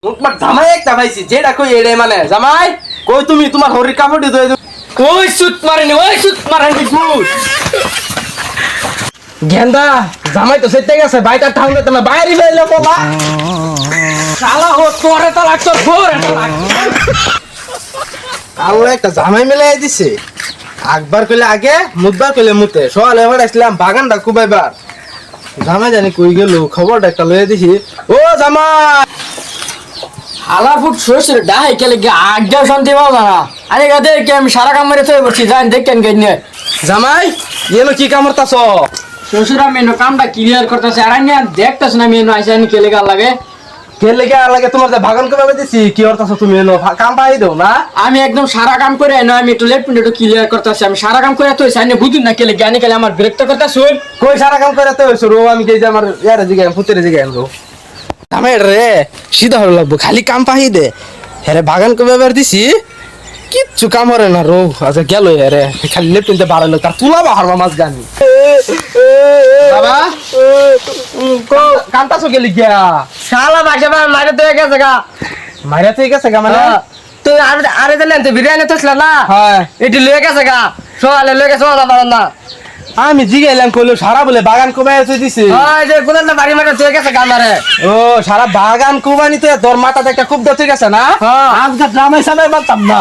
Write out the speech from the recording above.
তোমার জামাই একটা পাইছি যেটা কই এড়ে মানে জামাই কই তুমি তোমার হরির কাপড় দিয়ে ওই সুত মারেনি গুড গেন্দা জামাই তো সেটাই গেছে বাইটা ঠাউনে তো না বাইরে বেলে বাবা শালা ও তোরে তো লাগতো ফোর এটা আল্লাহ একটা জামাই মিলাই দিছে আকবার কইলে আগে মুদবার কইলে মুতে সকাল এবার আসলাম বাগানটা কুবাইবার জামাই জানি কই গেল খবরটা একটা লয়ে দিছি ও জামাই হালা ফুট শ্বশুর ডাই কেলে আজ্ঞা শান্তি পাও না আরে গাদে কে আমি সারা কাম মেরে থই বসছি যাই দেখেন গেনে জামাই এনো কি কামড়তাছ শ্বশুর আমি এনো কামটা ক্লিয়ার করতেছে আর আমি দেখতাছ না আমি এনো আইসানি কেলে গা লাগে কে লেগে আর লাগে তোমার যে বাগান কুবাইবে দিছি কি করতাছ তুমি এনো কাম পাই দাও না আমি একদম সারা কাম করে এনো আমি একটু লেফট একটু ক্লিয়ার করতেছি আমি সারা কাম করে তো সাইনে বুঝুন না কেলে জ্ঞানী কেলে আমার বিরক্ত করতেছ কই সারা কাম করে তো হইছো রো আমি কই যে আমার ইয়ারে জিগাম পুত্রে জিগাম রো জামাই রে সিধা হলো লাগবো খালি কাম পাই দে হেরে বাগান কুবাইবার দিছি কিচ্ছু কাম করে না রো আচ্ছা গেল হেরে খালি লেপটিনতে বাড়ালো তার তুলা বাহারবা মাছ গানি বাবা কান্তাছো গেলি গিয়া শালা বাসা মারে তো গেছে গা মাইরা থেকে গেছে গা মানে তুই আরে দিলেন তো বিরিয়ানি তো ছিল না হ্যাঁ এটি লয়ে গেছে গা সকালে লয়ে গেছে ওটা পারেন না আমি জিগাইলাম কইলো সারা বলে বাগান কুবাই দিছে ওই যে কোনটা বাড়ি মারে তুই গেছে গা মারে ও সারা বাগান কুবানিতে তোর মাথাতে একটা খুব দতে গেছে না হ্যাঁ আজকে জামাই সামাই বানতাম না